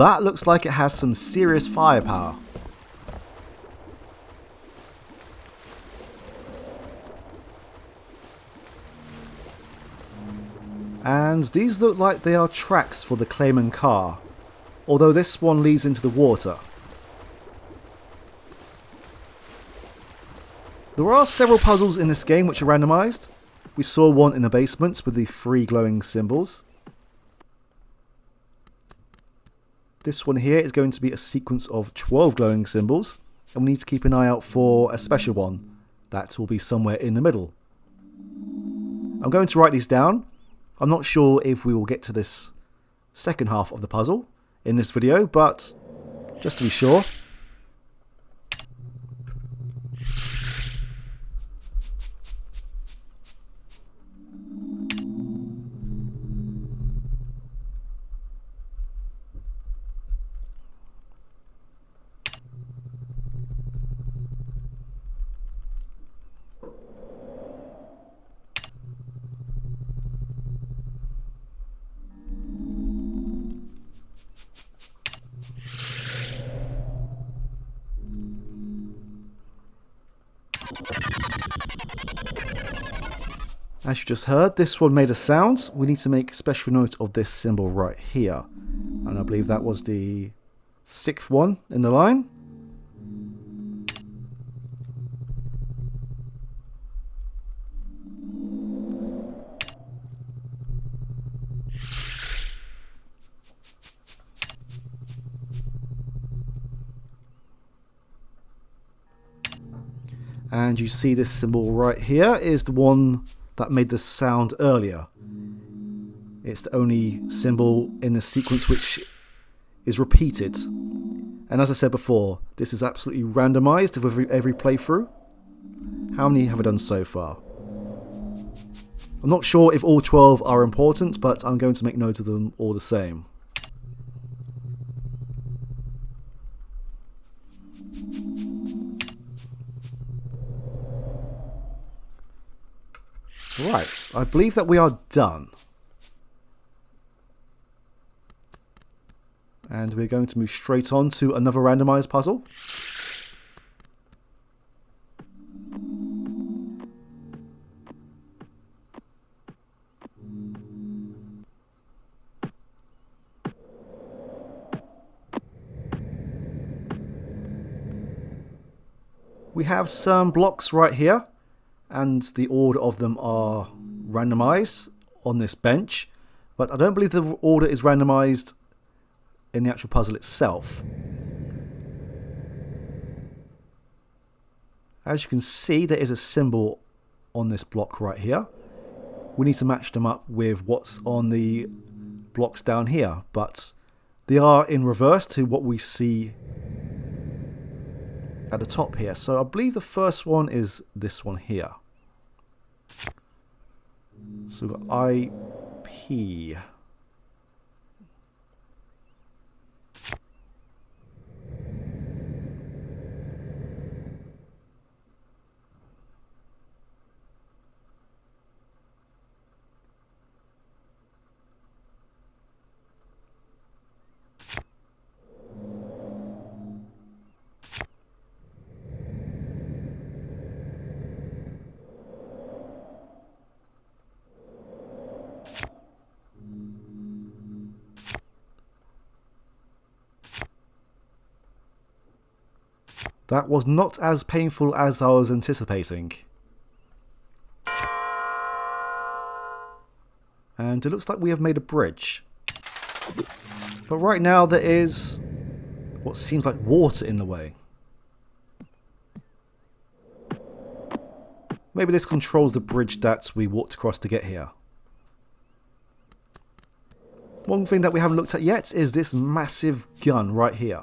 that looks like it has some serious firepower. And these look like they are tracks for the Clayman car, although this one leads into the water. There are several puzzles in this game which are randomized. We saw one in the basement with the 3 glowing symbols. This one here is going to be a sequence of 12 glowing symbols, and we need to keep an eye out for a special one that will be somewhere in the middle. I'm going to write these down. I'm not sure if we will get to this second half of the puzzle in this video, but just to be sure. As you just heard, this one made a sound. We need to make special note of this symbol right here. And I believe that was the 6th one in the line. And you see this symbol right here is the one that made the sound earlier. It's the only symbol in the sequence which is repeated. And as I said before, this is absolutely randomized with every playthrough. How many have I done so far? I'm not sure if all 12 are important, but I'm going to make note of them all the same. Right, I believe that we are done. And we're going to move straight on to another randomized puzzle. We have some blocks right here, and the order of them are randomized on this bench, but I don't believe the order is randomized in the actual puzzle itself. As you can see, there is a symbol on this block right here. We need to match them up with what's on the blocks down here, but they are in reverse to what we see at the top here. So I believe the first one is this one here. So we've got IP. That was not as painful as I was anticipating. And it looks like we have made a bridge. But right now there is what seems like water in the way. Maybe this controls the bridge that we walked across to get here. One thing that we haven't looked at yet is this massive gun right here.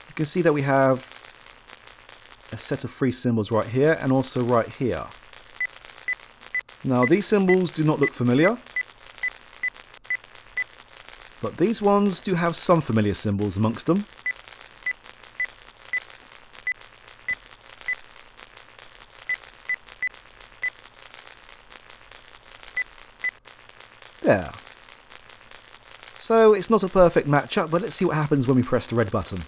You can see that we have a set of 3 symbols right here and also right here. Now these symbols do not look familiar, but these ones do have some familiar symbols amongst them. There. So it's not a perfect matchup, but let's see what happens when we press the red button.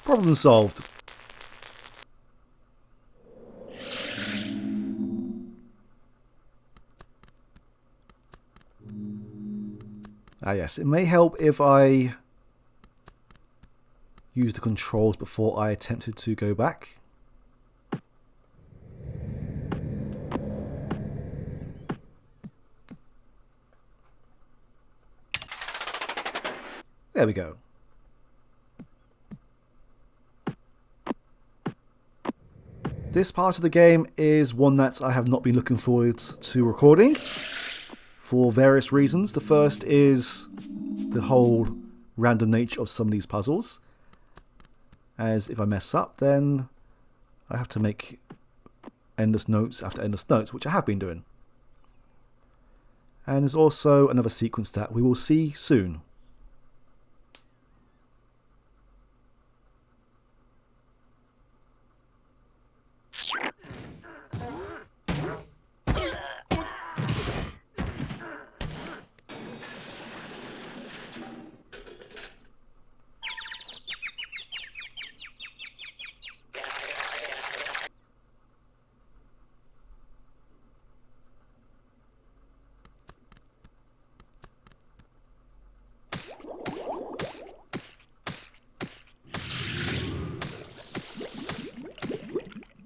Problem solved. Ah yes, it may help if I use the controls before I attempted to go back. There we go. This part of the game is one that I have not been looking forward to recording for various reasons. The first is the whole random nature of some of these puzzles, as if I mess up then I have to make endless notes after endless notes, which I have been doing. And there's also another sequence that we will see soon.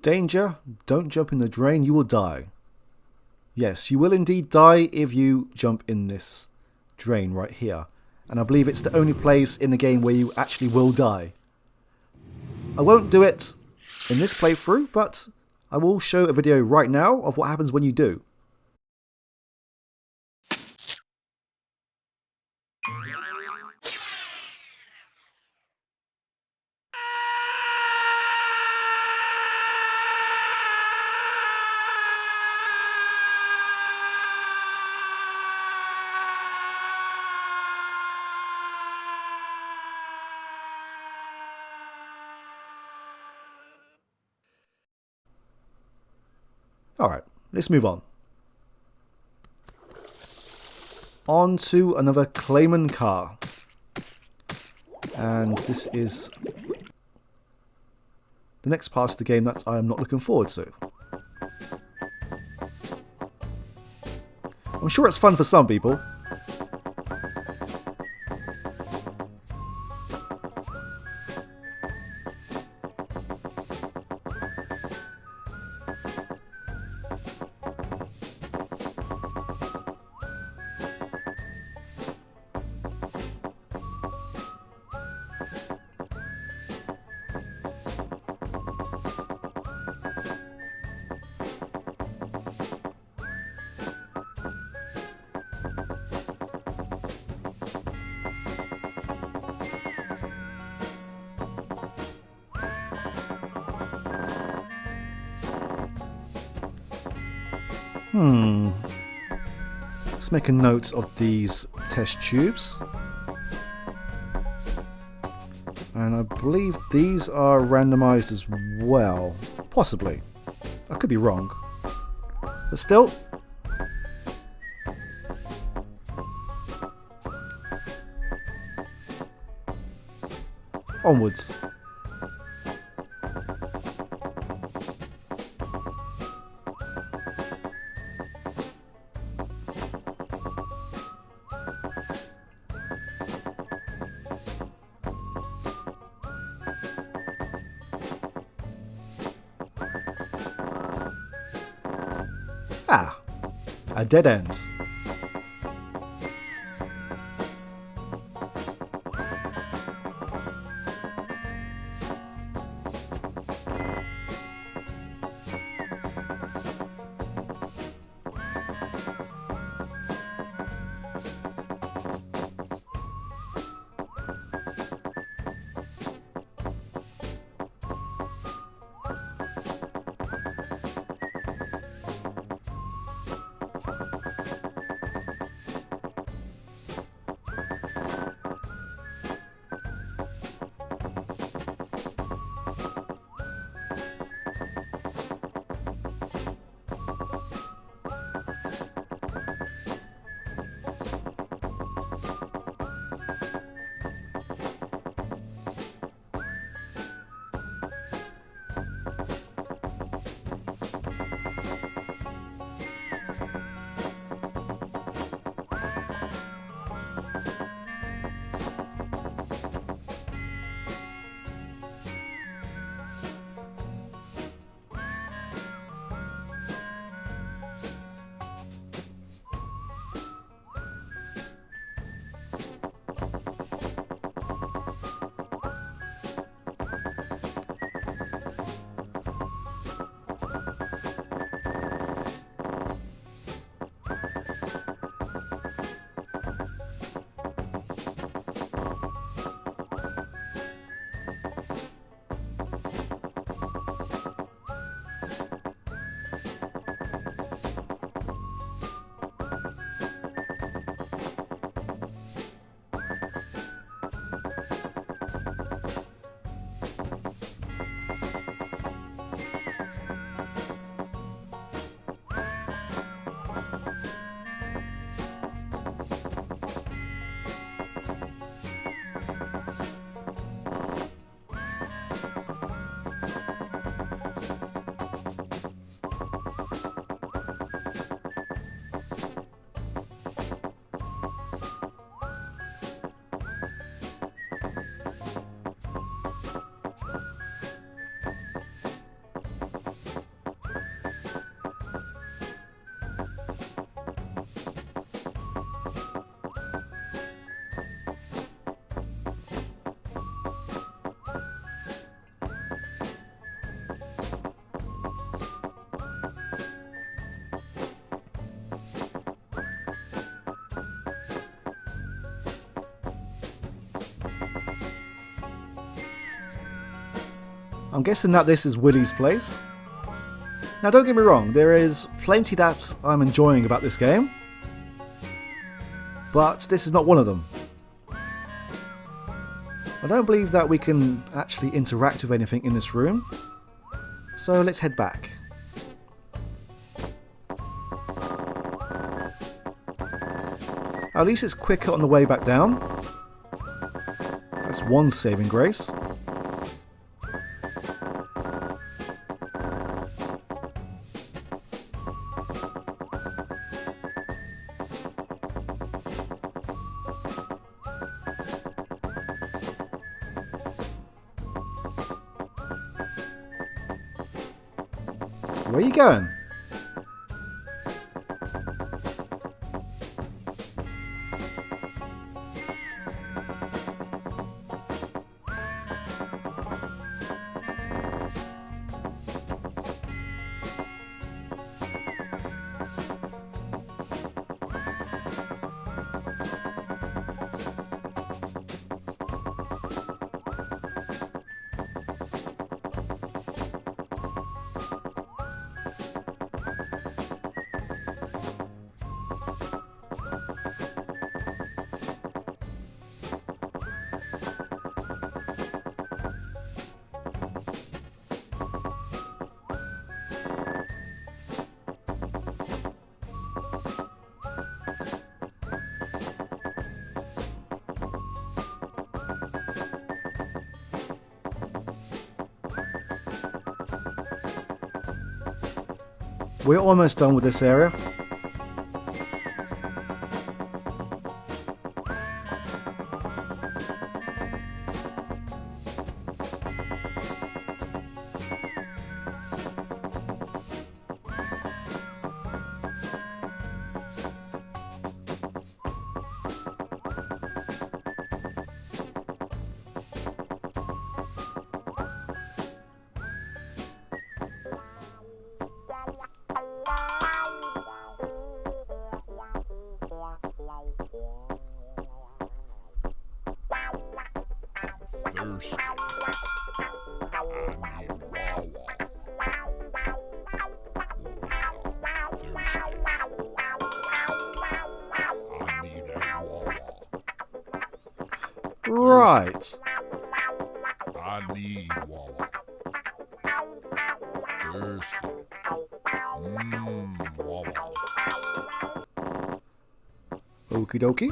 Danger, don't jump in the drain, you will die. Yes, you will indeed die if you jump in this drain right here. And I believe it's the only place in the game where you actually will die. I won't do it in this playthrough, but I will show a video right now of what happens when you do. Alright, let's move on. On to another Clayman car. And this is the next part of the game that I am not looking forward to. I'm sure it's fun for some people. Let's make a note of these test tubes. And I believe these are randomized as well. Possibly. I could be wrong. But still. Onwards. A dead end. I'm guessing that this is Willy's place. Now don't get me wrong, there is plenty that I'm enjoying about this game, but this is not one of them. I don't believe that we can actually interact with anything in this room, so let's head back. At least it's quicker on the way back down. That's one saving grace. Where are you going? We're almost done with this area. Right. I need Wawa. Thirsty. Wawa. Okie dokie.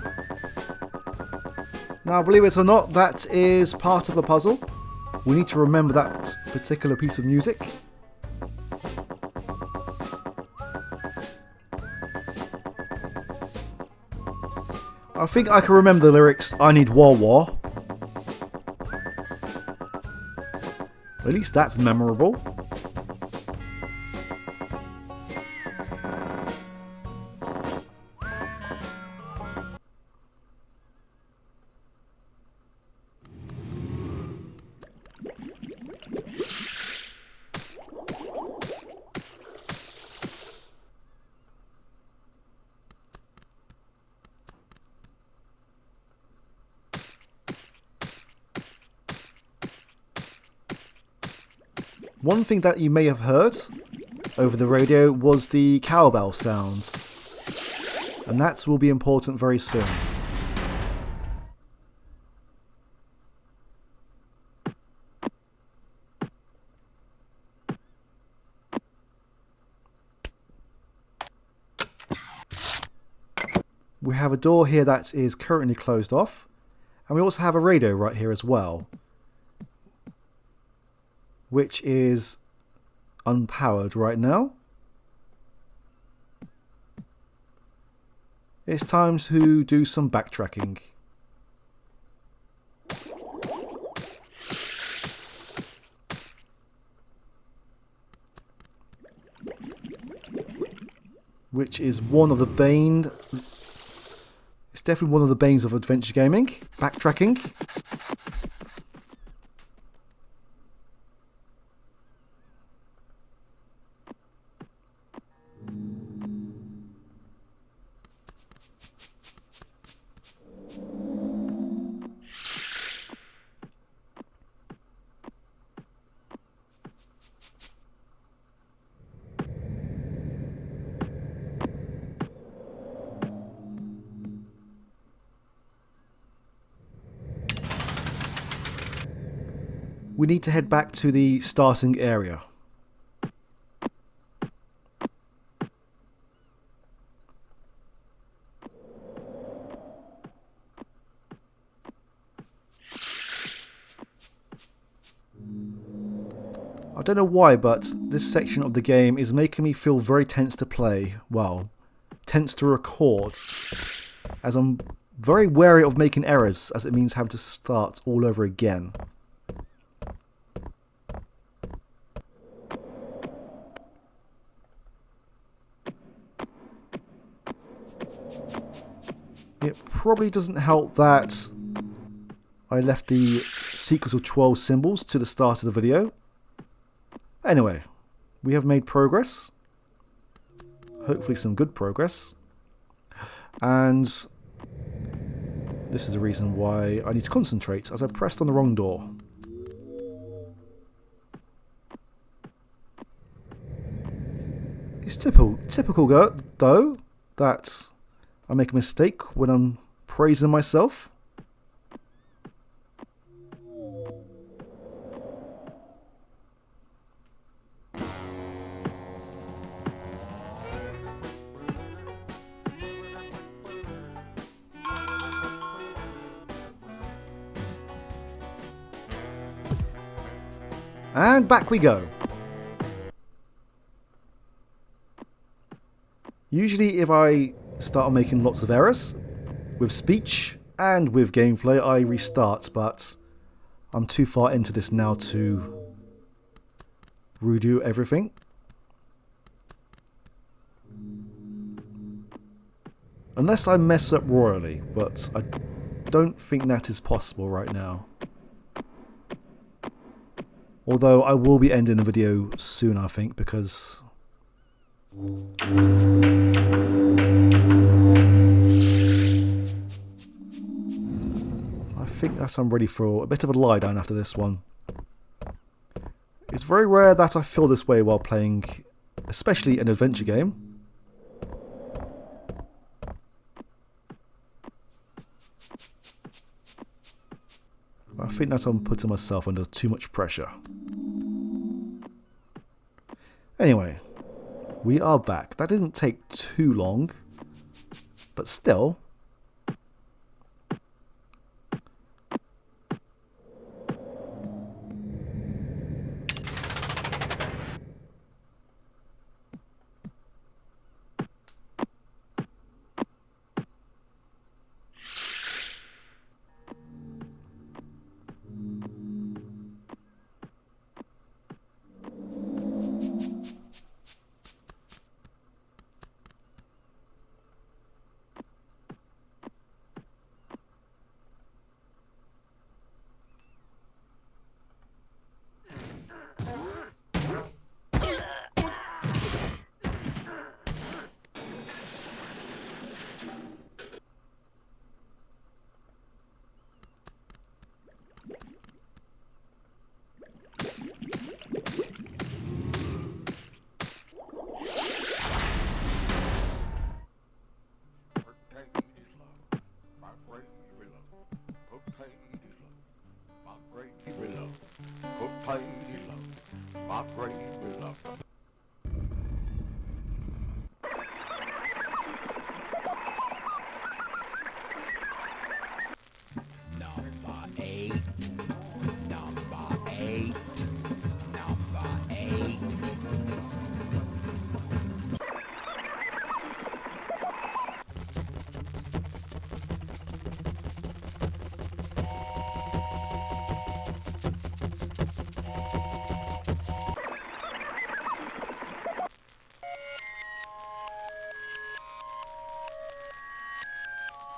Now, believe it or not, that is part of the puzzle. We need to remember that particular piece of music. I think I can remember the lyrics, I need Wawa. At least that's memorable. One thing that you may have heard over the radio was the cowbell sound, and that will be important very soon. We have a door here that is currently closed off, and we also have a radio right here as well, which is unpowered right now. It's time to do some backtracking. Which is one of the bane. It's definitely one of the banes of adventure gaming. Backtracking. We need to head back to the starting area. I don't know why, but this section of the game is making me feel very tense to play. Well, tense to record, as I'm very wary of making errors, as it means having to start all over again. It probably doesn't help that I left the sequence of 12 symbols to the start of the video. Anyway, we have made progress. Hopefully some good progress. And this is the reason why I need to concentrate, as I pressed on the wrong door. It's typical though, that I make a mistake when I'm praising myself. And back we go. Usually if I start making lots of errors with speech and with gameplay, I restart, but I'm too far into this now to redo everything. Unless I mess up royally, but I don't think that is possible right now. Although I will be ending the video soon, I think, because I think that I'm ready for a bit of a lie down after this one. It's very rare that I feel this way while playing, especially an adventure game. I think that I'm putting myself under too much pressure. Anyway, we are back. That didn't take too long, but still.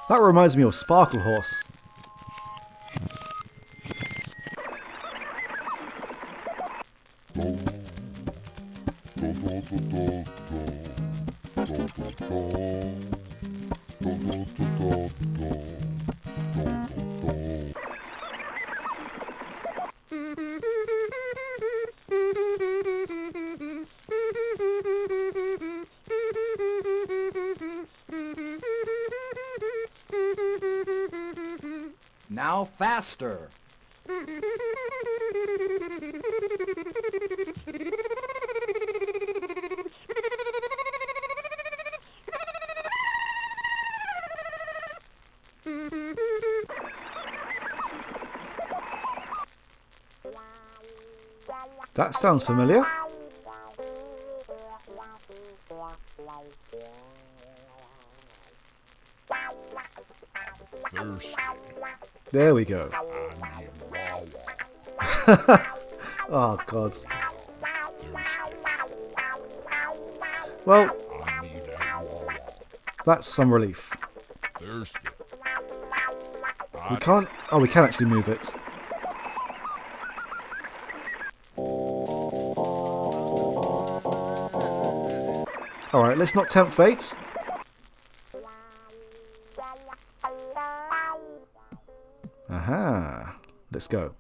That reminds me of Sparkle Horse. Now faster. That sounds familiar. Thirsty. There we go. I need Wawa. Oh, God. Thirsty. Well, I need a Wawa. that's some relief. Thirsty. We can't... Oh, we can actually move it. Alright, let's not tempt fate. Aha. Let's go.